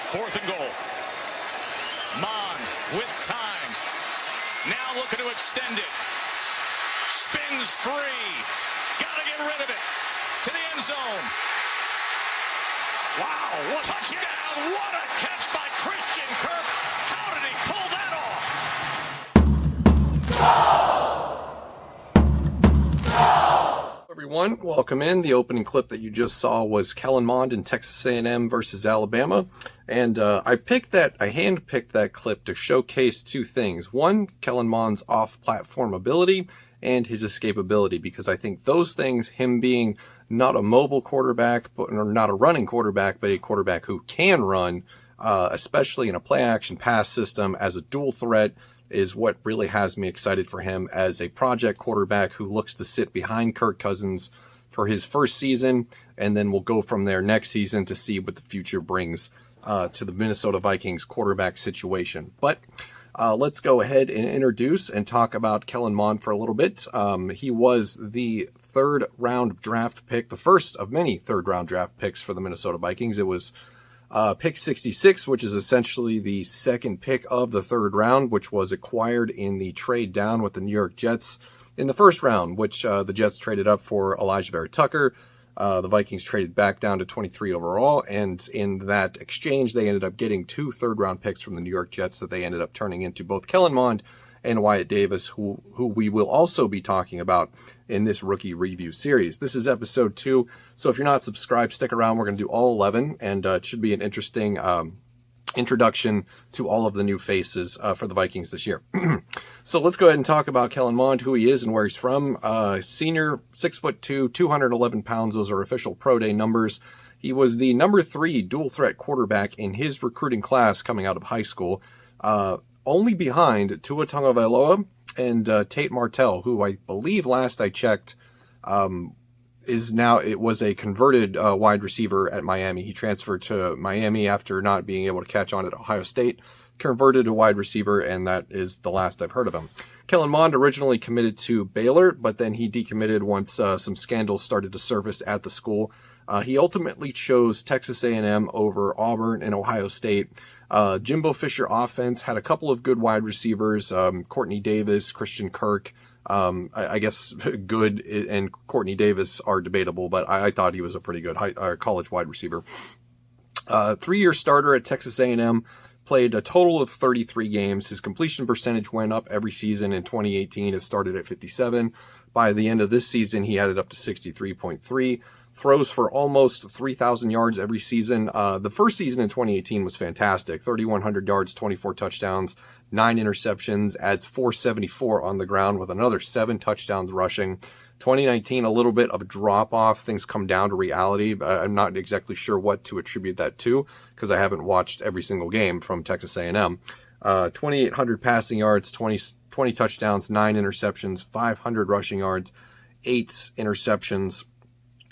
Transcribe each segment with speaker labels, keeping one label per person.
Speaker 1: 4th and goal. Mond with time. Now looking to extend it. Spins free. Gotta get rid of it. To the end zone. Wow, what touchdown. What a catch by Christian Kirk. How did he pull that off?
Speaker 2: Everyone, welcome in. The opening clip that you just saw was Kellen Mond in Texas A&M versus Alabama, and I handpicked that clip to showcase two things. One, Kellen Mond's off-platform ability and his escapability, because I think those things, him being not a mobile quarterback, or not a running quarterback, but a quarterback who can run, especially in a play-action pass system as a dual threat, is what really has me excited for him as a project quarterback who looks to sit behind Kirk Cousins for his first season, and then we'll go from there next season to see what the future brings to the Minnesota Vikings quarterback situation. But let's go ahead and introduce and talk about Kellen Mond for a little bit. He was the third-round draft pick, the first of many third-round draft picks for the Minnesota Vikings. It was pick 66, which is essentially the second pick of the third round, which was acquired in the trade down with the New York Jets in the first round, which the Jets traded up for Elijah Vera Tucker. The Vikings traded back down to 23 overall, and in that exchange, they ended up getting two third-round picks from the New York Jets that they ended up turning into both Kellen Mond and Wyatt Davis, who we will also be talking about in this rookie review series. This is episode 2, so if you're not subscribed, stick around. We're going to do all 11, and it should be an interesting introduction to all of the new faces for the Vikings this year. So let's go ahead and talk about Kellen Mond, who he is and where he's from. Senior, 6'2", 211 pounds. Those are official pro day numbers. He was the number 3 dual threat quarterback in his recruiting class coming out of high school, only behind Tua Tagovailoa and Tate Martell, who I believe last I checked was a converted wide receiver at Miami. He transferred to Miami after not being able to catch on at Ohio State, converted to wide receiver, and that is the last I've heard of him. Kellen Mond originally committed to Baylor, but then he decommitted once some scandals started to surface at the school. He ultimately chose Texas A&M over Auburn and Ohio State. Jimbo Fisher offense had a couple of good wide receivers, Courtney Davis, Christian Kirk. I guess good and Courtney Davis are debatable, but I thought he was a pretty good college wide receiver. 3-year starter at Texas A&M, played a total of 33 games. His completion percentage went up every season. In 2018, it started at 57. By the end of this season, he had it up to 63.3. Throws for almost 3,000 yards every season. The first season in 2018 was fantastic. 3,100 yards, 24 touchdowns, 9 interceptions, adds 474 on the ground with another 7 touchdowns rushing. 2019, a little bit of a drop-off. Things come down to reality. I'm not exactly sure what to attribute that to because I haven't watched every single game from Texas A&M. 2,800 passing yards, 20 touchdowns, 9 interceptions, 500 rushing yards, 8 interceptions.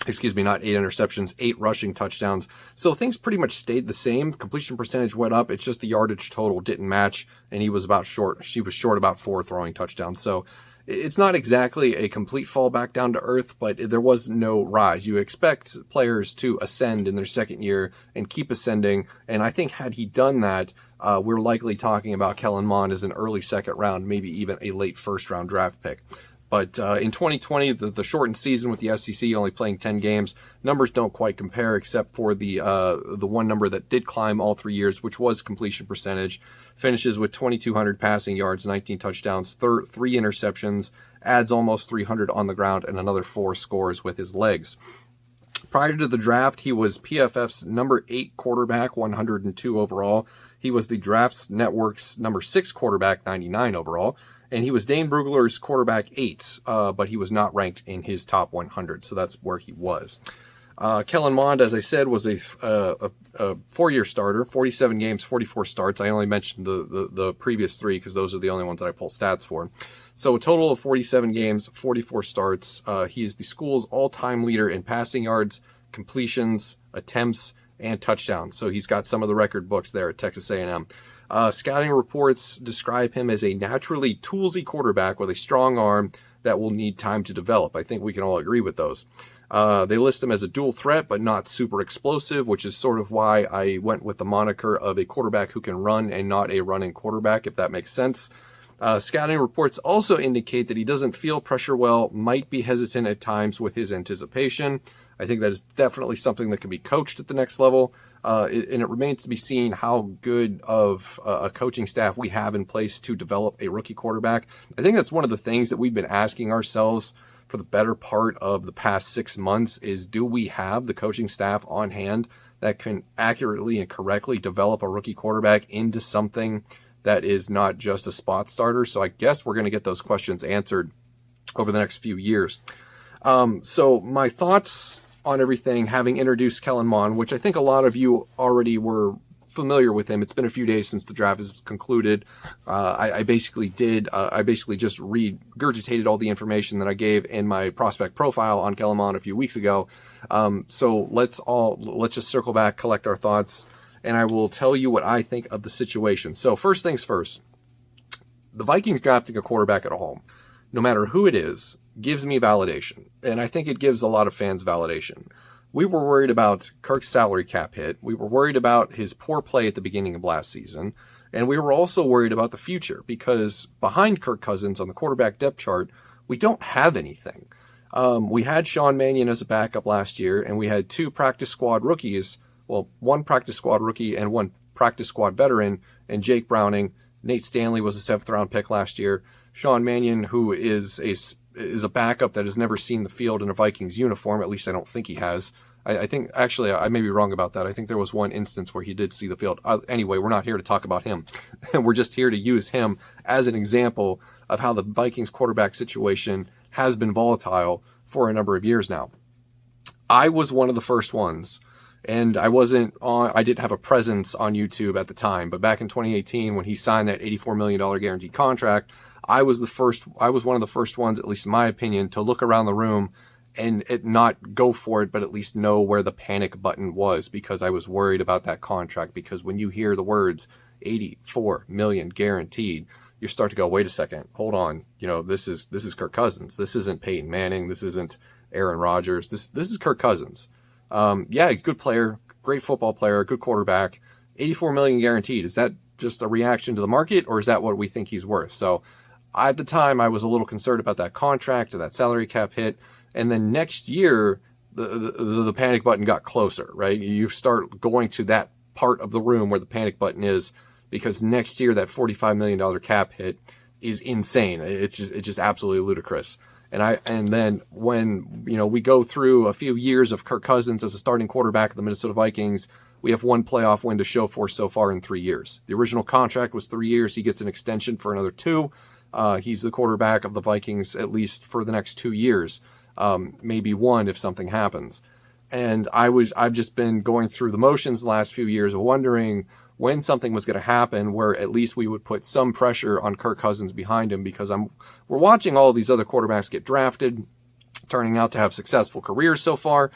Speaker 2: Excuse me, not 8 interceptions, 8 rushing touchdowns. So things pretty much stayed the same. Completion percentage went up. It's just the yardage total didn't match, and he was short about 4 throwing touchdowns. So it's not exactly a complete fall back down to earth, but there was no rise. You expect players to ascend in their second year and keep ascending, and I think had he done that, we're likely talking about Kellen Mond as an early second round, maybe even a late first round draft pick. But in 2020, the shortened season with the SEC only playing 10 games, numbers don't quite compare except for the one number that did climb all 3 years, which was completion percentage. Finishes with 2,200 passing yards, 19 touchdowns, 3 interceptions, adds almost 300 on the ground, and another 4 scores with his legs. Prior to the draft, he was PFF's number 8 quarterback, 102 overall. He was the Drafts Network's number 6 quarterback, 99 overall. And he was Dane Brugler's quarterback 8, but he was not ranked in his top 100, so that's where he was. Kellen Mond, as I said, was a 4-year starter, 47 games, 44 starts. I only mentioned the previous 3 because those are the only ones that I pull stats for. So a total of 47 games, 44 starts. He is the school's all-time leader in passing yards, completions, attempts, and touchdowns. So he's got some of the record books there at Texas A&M. Scouting reports describe him as a naturally toolsy quarterback with a strong arm that will need time to develop. I think we can all agree with those. They list him as a dual threat, but not super explosive, which is sort of why I went with the moniker of a quarterback who can run and not a running quarterback, if that makes sense. Scouting reports also indicate that he doesn't feel pressure well, might be hesitant at times with his anticipation. I think that is definitely something that can be coached at the next level. And it remains to be seen how good of a coaching staff we have in place to develop a rookie quarterback. I think that's one of the things that we've been asking ourselves for the better part of the past 6 months is, do we have the coaching staff on hand that can accurately and correctly develop a rookie quarterback into something that is not just a spot starter? So I guess we're going to get those questions answered over the next few years. So my thoughts on everything, having introduced Kellen Mond, which I think a lot of you already were familiar with him. It's been a few days since the draft is concluded. I basically just regurgitated all the information that I gave in my prospect profile on Kellen Mond a few weeks ago. So let's just circle back, collect our thoughts, and I will tell you what I think of the situation. So first things first, the Vikings drafting a quarterback at home, no matter who it is, gives me validation. And I think it gives a lot of fans validation. We were worried about Kirk's salary cap hit. We were worried about his poor play at the beginning of last season. And we were also worried about the future because behind Kirk Cousins on the quarterback depth chart, we don't have anything. We had Sean Mannion as a backup last year, and we had 2 practice squad rookies. Well, 1 practice squad rookie and 1 practice squad veteran, and Jake Browning. Nate Stanley was a 7th round pick last year. Sean Mannion, who is a backup that has never seen the field in a Vikings uniform. At least I don't think he has. I think, actually, I may be wrong about that. I think there was one instance where he did see the field. Anyway, we're not here to talk about him. We're just here to use him as an example of how the Vikings quarterback situation has been volatile for a number of years now. I was one of the first ones, and I didn't have a presence on YouTube at the time, but back in 2018, when he signed that $84 million guaranteed contract, I was one of the first ones, at least in my opinion, to look around the room and not go for it, but at least know where the panic button was, because I was worried about that contract. Because when you hear the words $84 million guaranteed, you start to go, wait a second, hold on. This is Kirk Cousins. This isn't Peyton Manning. This isn't Aaron Rodgers. This is Kirk Cousins. Yeah, good player, great football player, good quarterback. $84 million guaranteed. Is that just a reaction to the market, or is that what we think he's worth? So at the time, I was a little concerned about that contract or that salary cap hit. And then next year, the panic button got closer, right? You start going to that part of the room where the panic button is, because next year, that $45 million cap hit is insane. It's just absolutely ludicrous. And then when, we go through a few years of Kirk Cousins as a starting quarterback of the Minnesota Vikings, we have 1 playoff win to show for so far in 3 years. The original contract was 3 years. He gets an extension for another 2. He's the quarterback of the Vikings, at least for the next 2 years, maybe 1 if something happens. And I've just been going through the motions the last few years of wondering when something was going to happen where at least we would put some pressure on Kirk Cousins behind him, because we're watching all these other quarterbacks get drafted, turning out to have successful careers so far.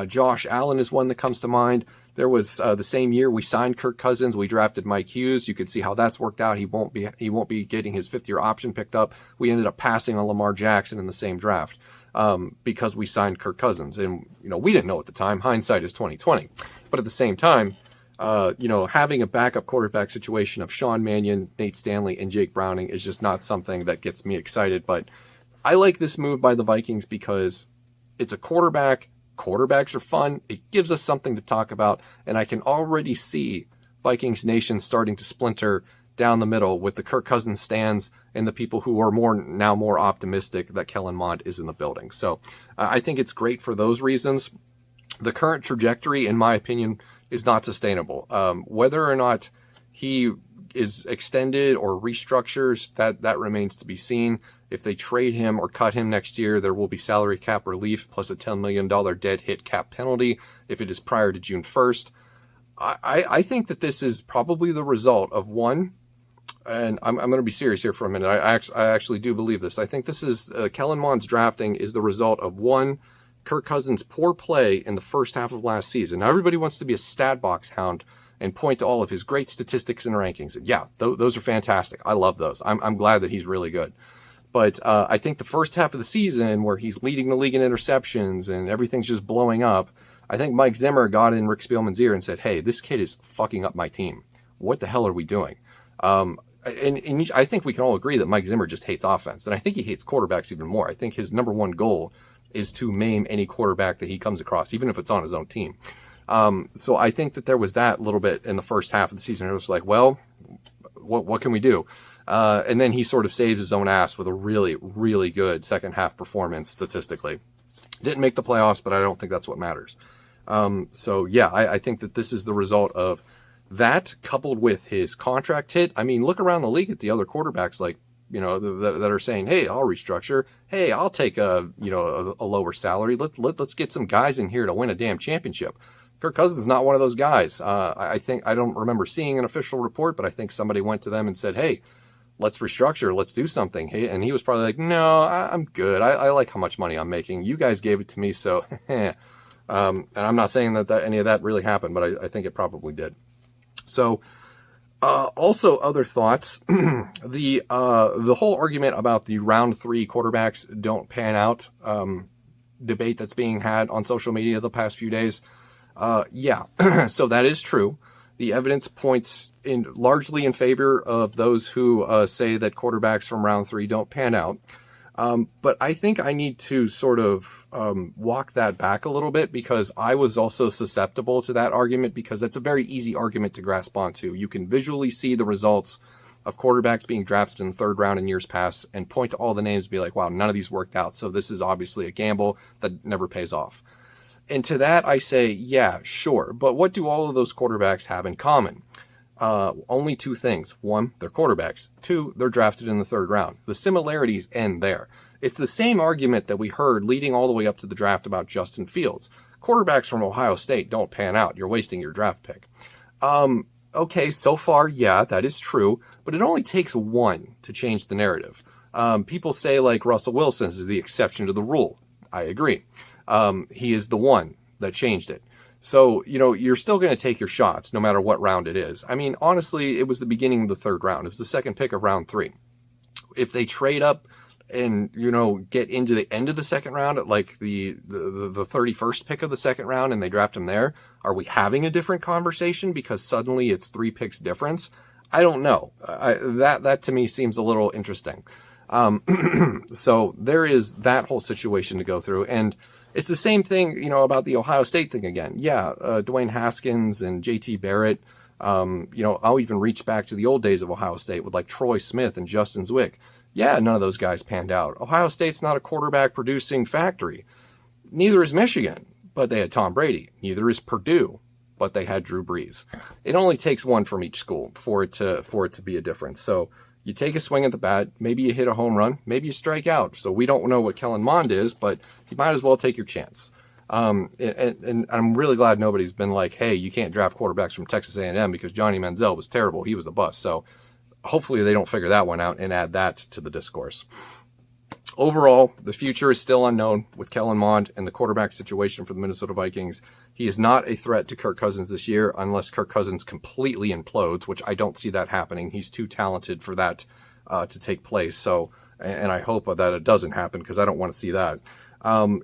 Speaker 2: Josh Allen is one that comes to mind. There was the same year we signed Kirk Cousins, we drafted Mike Hughes. You could see how that's worked out. He won't be getting his 5th-year option picked up. We ended up passing on Lamar Jackson in the same draft because we signed Kirk Cousins, and we didn't know at the time. Hindsight is 2020. But at the same time, having a backup quarterback situation of Sean Mannion, Nate Stanley, and Jake Browning is just not something that gets me excited. But I like this move by the Vikings because it's a quarterback. Quarterbacks are fun. It gives us something to talk about. And I can already see Vikings Nation starting to splinter down the middle with the Kirk Cousins stands and the people who are more optimistic that Kellen Mond is in the building. So I think it's great for those reasons. The current trajectory, in my opinion, is not sustainable. Whether or not he is extended or restructures, that remains to be seen. If they trade him or cut him next year, there will be salary cap relief plus a $10 million dead hit cap penalty if it is prior to June 1st. I think that this is probably the result of one, and I'm going to be serious here for a minute. I actually do believe this. I think this is Kellen Mond's drafting is the result of one, Kirk Cousins' poor play in the first half of last season. Now, everybody wants to be a stat box hound and point to all of his great statistics and rankings. And yeah, those are fantastic. I love those. I'm glad that he's really good. But I think the first half of the season, where he's leading the league in interceptions and everything's just blowing up, I think Mike Zimmer got in Rick Spielman's ear and said, hey, this kid is fucking up my team. What the hell are we doing? And I think we can all agree that Mike Zimmer just hates offense. And I think he hates quarterbacks even more. I think his number one goal is to maim any quarterback that he comes across, even if it's on his own team. So I think that there was that little bit in the first half of the season. It was like, well, what can we do? And then he sort of saves his own ass with a really, really good second half performance statistically. Didn't make the playoffs, but I don't think that's what matters. So yeah, I think that this is the result of that, coupled with his contract hit. I mean, look around the league at the other quarterbacks, like, you know, that are saying, hey, I'll restructure. Hey, I'll take a lower salary. Let's get some guys in here to win a damn championship. Kirk Cousins is not one of those guys. I don't remember seeing an official report, but I think somebody went to them and said, hey, let's restructure. Let's do something. Hey, and he was probably like, no, I'm good. I like how much money I'm making. You guys gave it to me. So, and I'm not saying that any of that really happened, but I think it probably did. So, also other thoughts, the whole argument about the round 3 quarterbacks don't pan out, debate that's being had on social media the past few days. Yeah, so that is true. The evidence points largely in favor of those who say that quarterbacks from round 3 don't pan out. But I think I need to sort of walk that back a little bit, because I was also susceptible to that argument, because it's a very easy argument to grasp onto. You can visually see the results of quarterbacks being drafted in the 3rd round in years past and point to all the names and be like, wow, none of these worked out. So this is obviously a gamble that never pays off. And to that, I say, yeah, sure. But what do all of those quarterbacks have in common? Only 2 things. 1, they're quarterbacks. 2, they're drafted in the 3rd round. The similarities end there. It's the same argument that we heard leading all the way up to the draft about Justin Fields. Quarterbacks from Ohio State don't pan out. You're wasting your draft pick. Okay, so far, yeah, that is true. But it only takes 1 to change the narrative. People say, like, Russell Wilson is the exception to the rule. I agree. He is the one that changed it. So, you know, you're still going to take your shots no matter what round it is. I mean, honestly, it was the beginning of the 3rd round. It was the 2nd pick of round 3. If they trade up and, you know, get into the end of the 2nd round at like the 31st pick of the 2nd round and they draft him there, are we having a different conversation because suddenly it's 3 picks difference? I don't know. That to me seems a little interesting. So there is that whole situation to go through. And it's the same thing, you know, about the Ohio State thing again. Yeah, Dwayne Haskins and JT Barrett. You know, I'll even reach back to the old days of Ohio State with like Troy Smith and Justin Zwick. Yeah, none of those guys panned out. Ohio State's not a quarterback producing factory. Neither is Michigan, but they had Tom Brady. Neither is Purdue, but they had Drew Brees. It only takes 1 from each school for it to be a difference. So you take a swing at the bat, maybe you hit a home run, maybe you strike out. So we don't know what Kellen Mond is, but you might as well take your chance. And I'm really glad nobody's been like, hey, you can't draft quarterbacks from Texas A&M because Johnny Manziel was terrible. He was a bust. So hopefully they don't figure that one out and add that to the discourse. Overall, the future is still unknown with Kellen Mond and the quarterback situation for the Minnesota Vikings. He is not a threat to Kirk Cousins this year unless Kirk Cousins completely implodes, which I don't see that happening. He's too talented for that to take place. So, and I hope that it doesn't happen because I don't want to see that.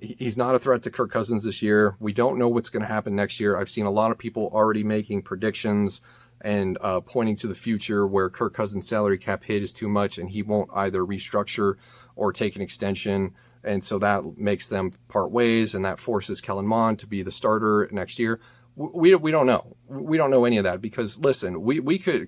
Speaker 2: He's not a threat to Kirk Cousins this year. We don't know what's going to happen next year. I've seen a lot of people already making predictions and pointing to the future where Kirk Cousins' salary cap hit is too much and he won't either restructure or take an extension. And so that makes them part ways, and that forces Kellen Mond to be the starter next year. We don't know. We don't know any of that because, listen,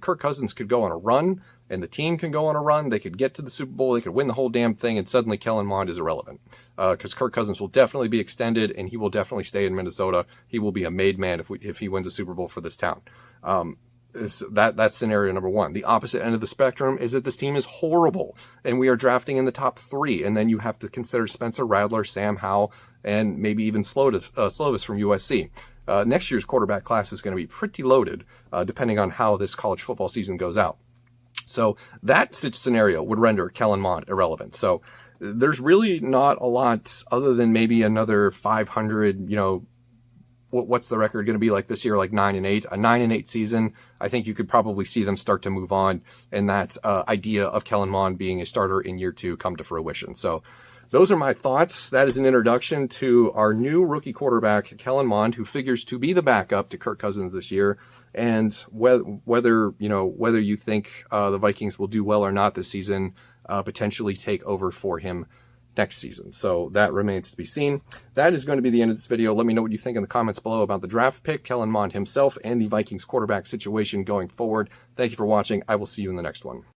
Speaker 2: Kirk Cousins could go on a run and the team can go on a run. They could get to the Super Bowl. They could win the whole damn thing, and suddenly Kellen Mond is irrelevant because Kirk Cousins will definitely be extended and he will definitely stay in Minnesota. He will be a made man if he wins a Super Bowl for this town. That's scenario number 1. The opposite end of the spectrum is that this team is horrible and we are drafting in the top 3. And then you have to consider Spencer Rattler, Sam Howell, and maybe even Slovis from USC. Next year's quarterback class is going to be pretty loaded, depending on how this college football season goes out. So that scenario would render Kellen Mond irrelevant. So there's really not a lot other than maybe another 500, what's the record going to be like this year? Like 9-8, a 9-8 season. I think you could probably see them start to move on, and that idea of Kellen Mond being a starter in year 2 come to fruition. So those are my thoughts. That is an introduction to our new rookie quarterback, Kellen Mond, who figures to be the backup to Kirk Cousins this year. And whether you think the Vikings will do well or not this season, potentially take over for him next season. So that remains to be seen. That is going to be the end of this video. Let me know what you think in the comments below about the draft pick, Kellen Mond himself, and the Vikings quarterback situation going forward. Thank you for watching. I will see you in the next one.